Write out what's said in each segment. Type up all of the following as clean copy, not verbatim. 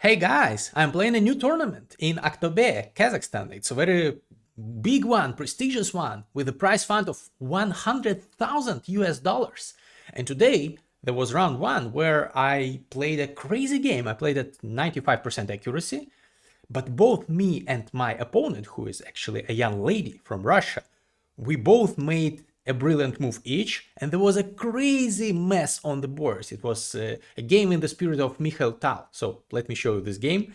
Hey guys, I'm playing a new tournament in Aktobe, Kazakhstan. It's a very big one, prestigious one, with a prize fund of 100,000 US dollars. And today there was round one where I played a crazy game. I played at 95% accuracy, but both me and my opponent, who is actually a young lady from Russia, we both made a brilliant move each, and there was a crazy mess on the boards. It was a game in the spirit of Mikhail Tal. So let me show you this game.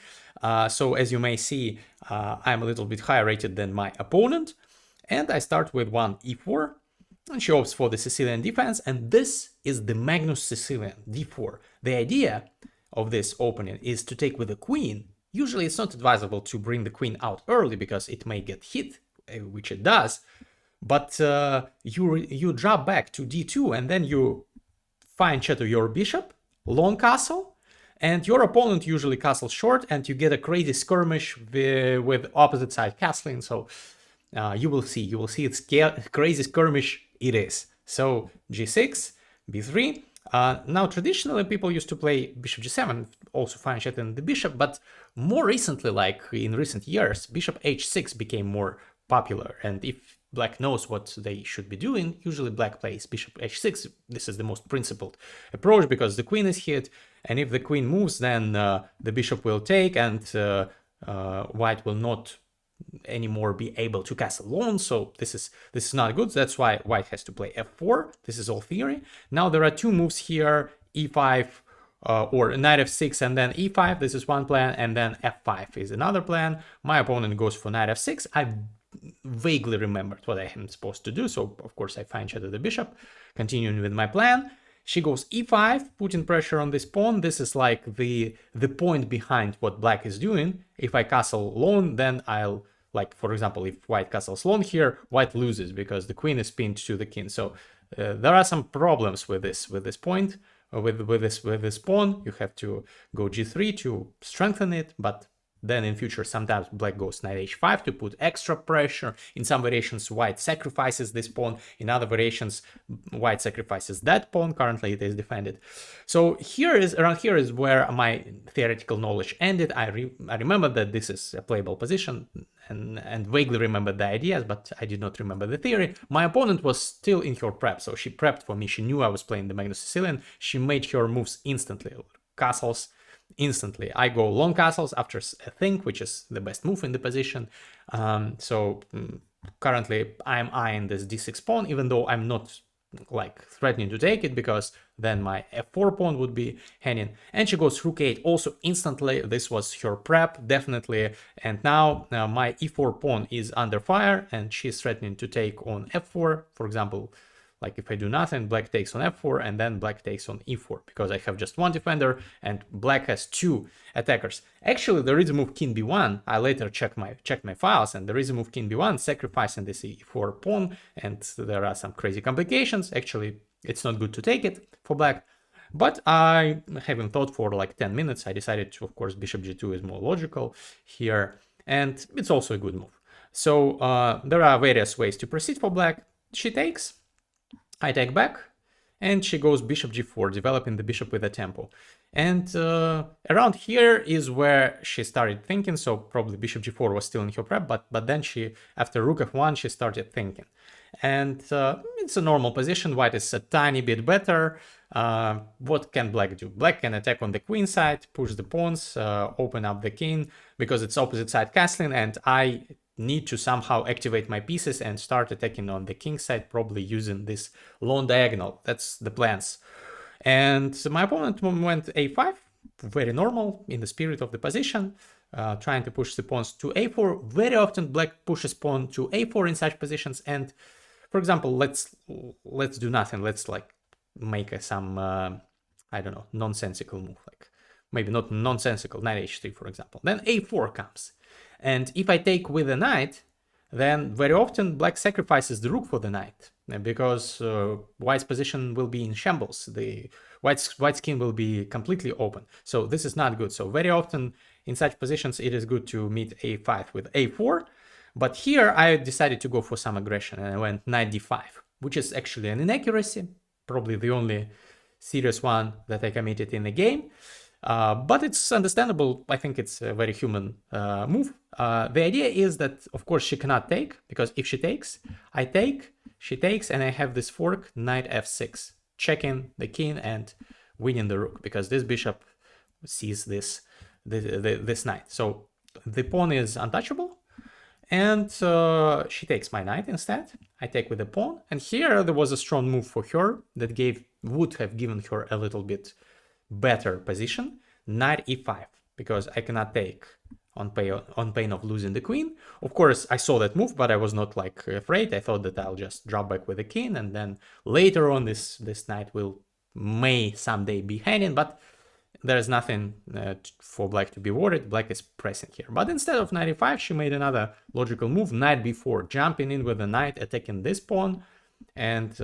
So as you may see, I'm a little bit higher rated than my opponent, and I start with one e4, and she opts for the Sicilian defense, and this is the Magnus Sicilian d4. The idea of this opening is to take with the queen. Usually it's not advisable to bring the queen out early because it may get hit, which it does, but you drop back to d2 and then you fine shadow your bishop, long castle, and your opponent usually castles short, and you get a crazy skirmish with opposite side castling. So you will see it's crazy skirmish it is. So g6, b3. Now traditionally people used to play bishop g7, also fine shadowing the bishop, but more recently, like in recent years, bishop h6 became more popular, and if black knows what they should be doing, usually black plays bishop h6. This is the most principled approach because the queen is hit, and if the queen moves, then the bishop will take, and white will not anymore be able to castle alone. So this is not good. That's why white has to play f4. This is all theory. Now there are two moves here, e5 or knight f6 and then e5. This is one plan, and then f5 is another plan. My opponent goes for knight f6. I vaguely remembered what I am supposed to do, so of course I fine shadow the bishop, continuing with my plan. She goes e5, putting pressure on this pawn. This is like the point behind what black is doing. If I castle alone, then I'll, like for example, if white castles alone here, white loses because the queen is pinned to the king. So there are some problems with this point, with this pawn. You have to go g3 to strengthen it, but then in future, sometimes black goes knight h5 to put extra pressure. In some variations, white sacrifices this pawn. In other variations, white sacrifices that pawn. Currently, it is defended. So around here is where my theoretical knowledge ended. I remember that this is a playable position and vaguely remembered the ideas, but I did not remember the theory. My opponent was still in her prep, so she prepped for me. She knew I was playing the Magnus Sicilian. She made her moves instantly. Castles, instantly. I go long castles after a think, which is the best move in the position. Currently I'm eyeing this d6 pawn, even though I'm not like threatening to take it, because then my f4 pawn would be hanging. And she goes rook 8 also instantly. This was her prep, definitely. And now my e4 pawn is under fire, and she's threatening to take on f4, for example. Like if I do nothing, black takes on f4, and then black takes on e4, because I have just one defender and black has two attackers. Actually, there is a move king b1. I later checked my files, and there is a move king b1 sacrificing this e4 pawn, and there are some crazy complications. Actually, it's not good to take it for black. But I, having thought for like 10 minutes, I decided to, of course, bishop g2 is more logical here, and it's also a good move. So there are various ways to proceed for black. She takes, I take back, and she goes bishop g4, developing the bishop with a tempo. And around here is where she started thinking, so probably bishop g4 was still in her prep, but then she, after rook f1, she started thinking. And it's a normal position. White is a tiny bit better. What can black do? Black can attack on the queen side, push the pawns, open up the king, because it's opposite side castling, and I need to somehow activate my pieces and start attacking on the king side, probably using this long diagonal. That's the plans. And my opponent went a5, very normal in the spirit of the position, trying to push the pawns to a4. Very often black pushes pawn to a4 in such positions. And for example, let's do nothing. Let's like make some I don't know, nonsensical move, like maybe not nonsensical, knight h3, for example. Then a4 comes. And if I take with a knight, then very often black sacrifices the rook for the knight, because white's position will be in shambles. The white's king will be completely open. So this is not good. So very often in such positions, it is good to meet a5 with a4. But here I decided to go for some aggression, and I went knight d5, which is actually an inaccuracy, probably the only serious one that I committed in the game. But it's understandable. I think it's a very human move. The idea is that, of course, she cannot take, because if she takes, I take, she takes, and I have this fork, knight f6, checking the king and winning the rook, because this bishop sees this knight. So the pawn is untouchable, and she takes my knight instead. I take with the pawn, and here there was a strong move for her that would have given her a little bit better position. Knight e5, because I cannot take on pain of losing the queen. Of course, I saw that move, but I was not like afraid. I thought that I'll just drop back with the king, and then later on this knight may someday be hanging, but there's nothing for black to be worried. Black is pressing here. But instead of knight e5, she made another logical move, knight b4, jumping in with the knight, attacking this pawn, and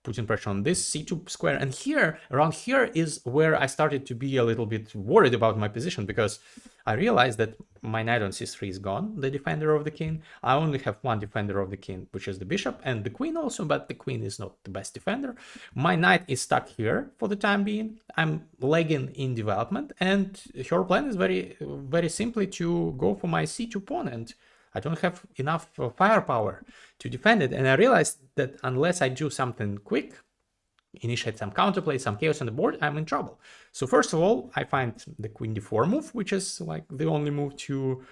putting pressure on this c2 square. And here, around here, is where I started to be a little bit worried about my position, because I realized that my knight on c3 is gone, the defender of the king. I only have one defender of the king, which is the bishop, and the queen also, but the queen is not the best defender. My knight is stuck here for the time being. I'm lagging in development, and her plan is very, very simply to go for my c2 pawn, and I don't have enough firepower to defend it. And I realized that unless I do something quick, initiate some counterplay, some chaos on the board, I'm in trouble. So first of all, I find the queen d4 move, which is like the only move to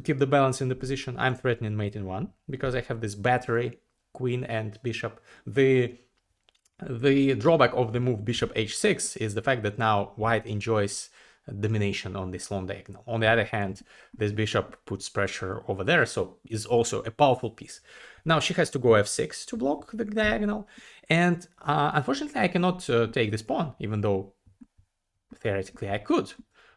keep the balance in the position. I'm threatening mate in one, because I have this battery, queen and bishop. The drawback of the move bishop h6 is the fact that now white enjoys domination on this long diagonal. On the other hand, this bishop puts pressure over there, so is also a powerful piece. Now she has to go f6 to block the diagonal, and unfortunately I cannot take this pawn, even though theoretically I could.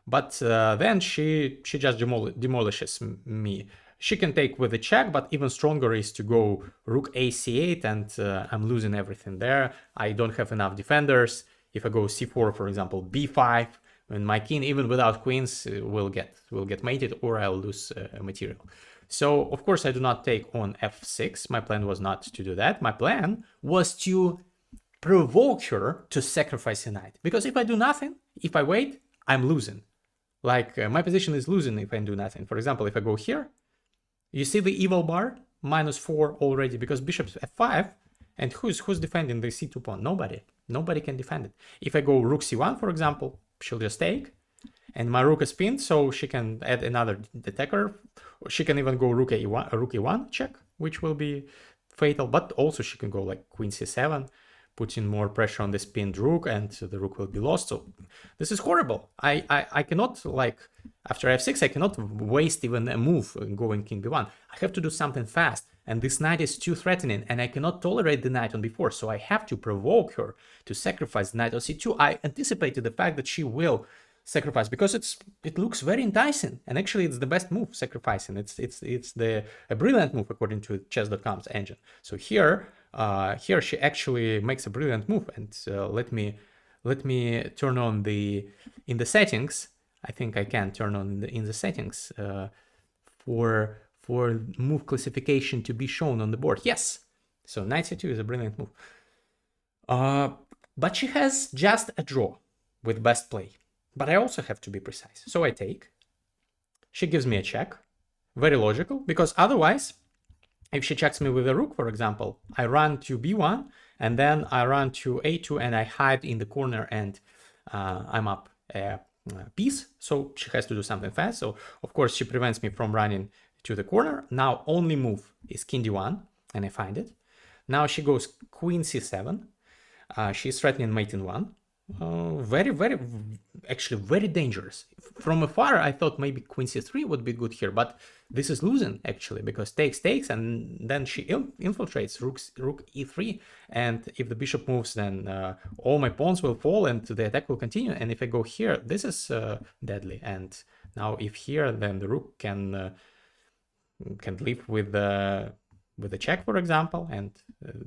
But then she just demolishes me. She can take with a check, but even stronger is to go rook a c8, and I'm losing everything there. I don't have enough defenders. If I go c4, for example, b5, and my king, even without queens, will get mated, or I'll lose material. So of course I do not take on f6. My plan was not to do that. My plan was to provoke her to sacrifice a knight, because if I do nothing, if I wait, I'm losing. Like my position is losing if I do nothing. For example, if I go here, you see the evil bar, -4 already, because bishop f5, and who's defending the c2 pawn? Nobody can defend it. If I go rook c1, for example, she'll just take, and my rook is pinned, so she can add another attacker. She can even go rook e1 check, which will be fatal, but also she can go like queen c7, putting more pressure on this pinned rook, and the rook will be lost. So this is horrible. I cannot, like, after f6, I cannot waste even a move going king b1. I have to do something fast, and this knight is too threatening, and I cannot tolerate the knight on b4, so I have to provoke her to sacrifice the knight on c2. I anticipated the fact that she will sacrifice, because it looks very enticing, and actually it's the best move, sacrificing. It's a brilliant move according to chess.com's engine. So here she actually makes a brilliant move, and let me turn on in the settings. I think I can turn on in the settings for move classification to be shown on the board. Yes, so knight c2 is a brilliant move, but she has just a draw with best play. But I also have to be precise. So I take. She gives me a check. Very logical, because otherwise, if she checks me with a rook, for example, I run to b1, and then I run to a2, and I hide in the corner, and I'm up a piece. So she has to do something fast. So of course she prevents me from running to the corner. Now only move is king d1, and I find it. Now she goes queen c7. She's threatening mate in one. Actually very dangerous. From afar, I thought maybe queen c3 would be good here, but this is losing actually, because takes, and then she infiltrates rook e3, and if the bishop moves, then all my pawns will fall, and the attack will continue. And if I go here, this is deadly. And now if here, then the rook can live with the check, for example, and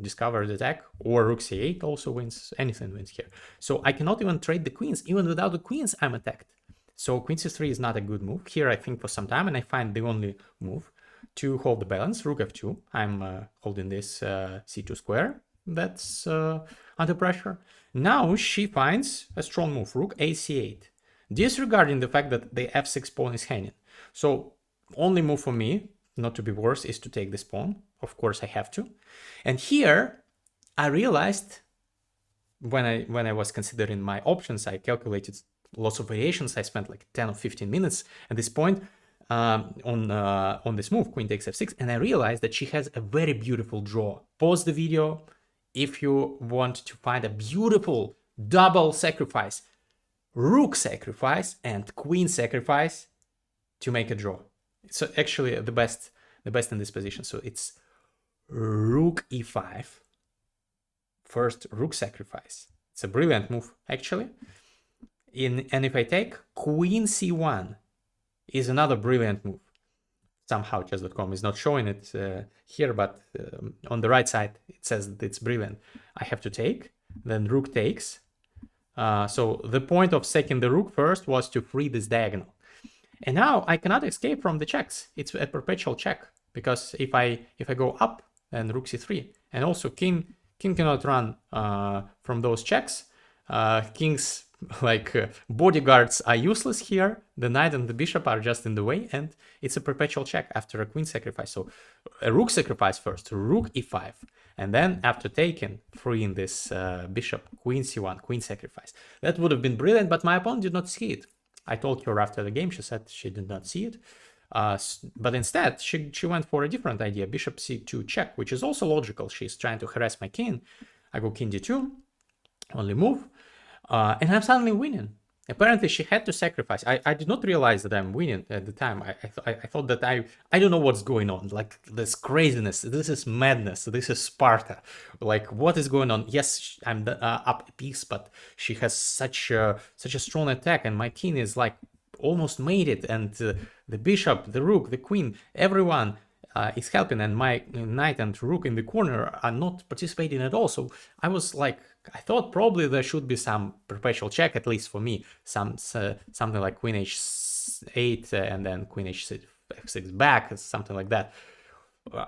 discover the attack, or rook c8 also wins. Anything wins here. So I cannot even trade the queens. Even without the queens, I'm attacked. So queen c3 is not a good move. Here I think for some time, and I find the only move to hold the balance, rook f2. I'm holding this c2 square that's under pressure. Now she finds a strong move, rook a c8. disregarding the fact that the f6 pawn is hanging. So only move for me, not to be worse, is to take this pawn. Of course I have to. And here I realized when I was considering my options, I calculated lots of variations. I spent like 10 or 15 minutes at this point on this move, queen takes f6, and I realized that she has a very beautiful draw. Pause the video if you want to find a beautiful double sacrifice, rook sacrifice and queen sacrifice to make a draw. So actually the best in this position. So it's rook e5, first rook sacrifice. It's a brilliant move actually. And if I take queen c1 is another brilliant move. Somehow chess.com is not showing it here, but on the right side it says that it's brilliant. I have to take, then rook takes. So the point of saking the rook first was to free this diagonal. And now I cannot escape from the checks. It's a perpetual check, because if I go up, then rook c3, and also king cannot run from those checks. King's bodyguards are useless here. The knight and the bishop are just in the way, and it's a perpetual check after a queen sacrifice. So a rook sacrifice first, rook e5, and then after taking, freeing this bishop, queen c1, queen sacrifice. That would have been brilliant, but my opponent did not see it. I told her after the game, she said she did not see it. But instead, she went for a different idea, bishop c2 check, which is also logical. She's trying to harass my king. I go king d2, only move, and I'm suddenly winning. Apparently, she had to sacrifice. I did not realize that I'm winning at the time. I thought that I don't know what's going on. Like this craziness, this is madness, this is Sparta. Like what is going on? Yes, I'm up a piece, but she has such a strong attack, and my king is like almost made it, and the bishop, the rook, the queen, everyone is helping, and my knight and rook in the corner are not participating at all. So I was like, I thought probably there should be some perpetual check, at least for me, something like queen h8 and then queen f6 back, something like that.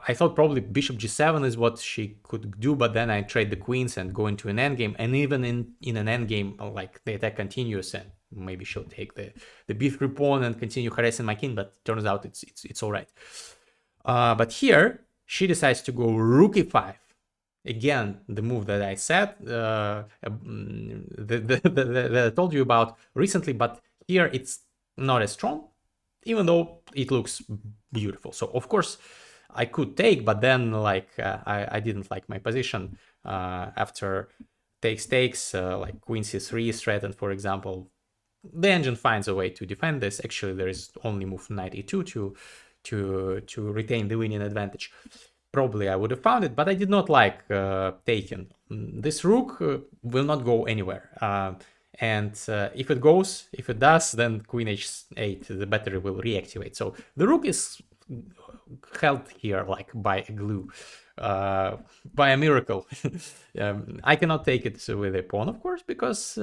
I thought probably bishop g7 is what she could do, but then I trade the queens and go into an endgame, and even in an endgame, like the attack continues, and maybe she'll take the b3 pawn and continue harassing my king, but turns out it's all right. But here she decides to go rook e5. Again, the move that I said, that I told you about recently, but here it's not as strong, even though it looks beautiful. So of course I could take, but then like I didn't like my position after takes, like queen c3 threatened, for example. The engine finds a way to defend this. Actually, there is only move knight e2 to retain the winning advantage. Probably I would have found it, but I did not like taking. This rook will not go anywhere. And if it does, then queen h8, the battery will reactivate. So the rook is held here like by a glue, by a miracle. I cannot take it with a pawn, of course, because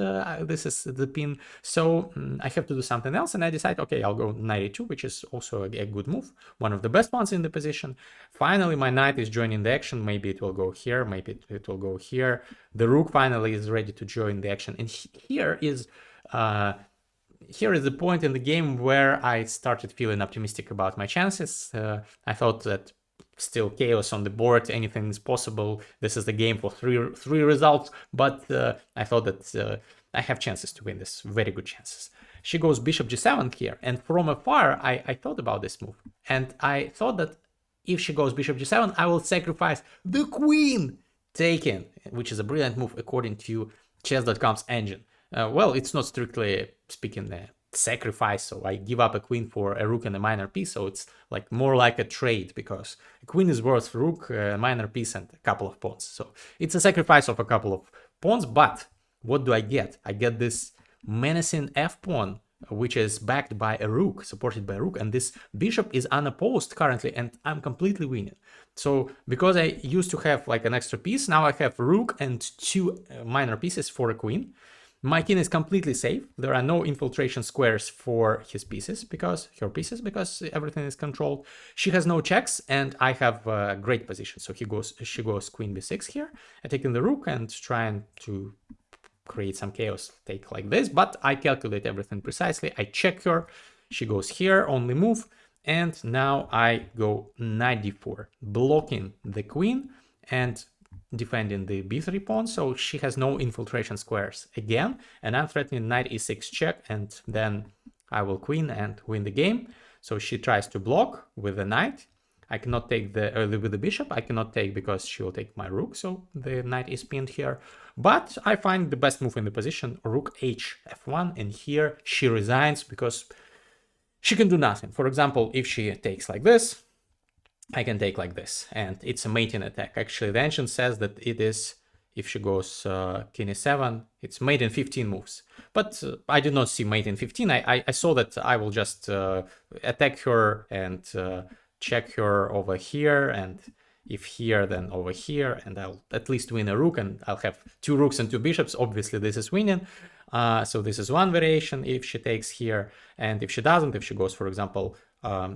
this is the pin. So I have to do something else, and I decide, okay, I'll go knight e2, which is also a good move, one of the best ones in the position. Finally, my knight is joining the action. Maybe it will go here, maybe it will go here. The rook finally is ready to join the action, and here is the point in the game where I started feeling optimistic about my chances. I thought that still chaos on the board, anything is possible. This is the game for three results, but I thought that I have chances to win this, very good chances. She goes bishop g7 here, and from afar I thought about this move, and I thought that if she goes bishop g7, I will sacrifice the queen, taken, which is a brilliant move according to chess.com's engine. Well, it's not strictly speaking a sacrifice, so I give up a queen for a rook and a minor piece, so it's like more like a trade, because a queen is worth rook, a minor piece, and a couple of pawns. So it's a sacrifice of a couple of pawns, but what do I get? I get this menacing f-pawn, which is backed by a rook, supported by a rook, and this bishop is unopposed currently, and I'm completely winning. So because I used to have like an extra piece, now I have rook and two minor pieces for a queen. My king is completely safe. There are no infiltration squares for her pieces, because everything is controlled. She has no checks, and I have a great position. So she goes queen b6 here, I take in the rook and trying to create some chaos, take like this, but I calculate everything precisely. I check her, she goes here, only move, and now I go knight d4, blocking the queen and defending the b3 pawn, so she has no infiltration squares again, and I'm threatening knight e6 check, and then I will queen and win the game. So she tries to block with the knight. I cannot take with the bishop. I cannot take because she will take my rook, so the knight is pinned here. But I find the best move in the position, rook h f1, and here she resigns because she can do nothing. For example, if she takes like this, I can take like this, and it's a mating attack. Actually, the ancient says that it is, if she goes king e7, it's mate in 15 moves. But I did not see mate in 15. I saw that I will just attack her and check her over here, and if here, then over here, and I'll at least win a rook, and I'll have 2 rooks and 2 bishops. Obviously, this is winning. So this is one variation if she takes here, and if she doesn't, if she goes, for example,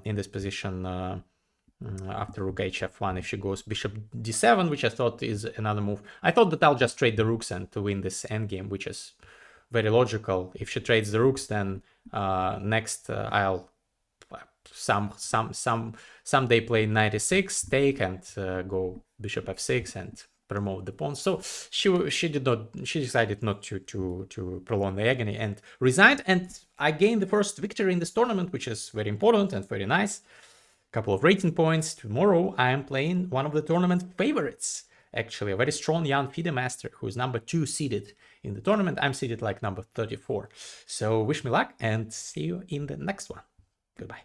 in this position after rook h f1, if she goes bishop d7, which I thought is another move. I thought that I'll just trade the rooks and to win this endgame, which is very logical. If she trades the rooks, then next I'll someday play knight e6, take, and go bishop f6 and promote the pawn. So she decided not to prolong the agony and resigned, and I gained the first victory in this tournament, which is very important and very nice. Couple of rating points. Tomorrow I am playing one of the tournament favorites, actually a very strong young FIDE master who is number 2 seeded in the tournament. I'm seeded like number 34. So wish me luck and see you in the next one. Goodbye.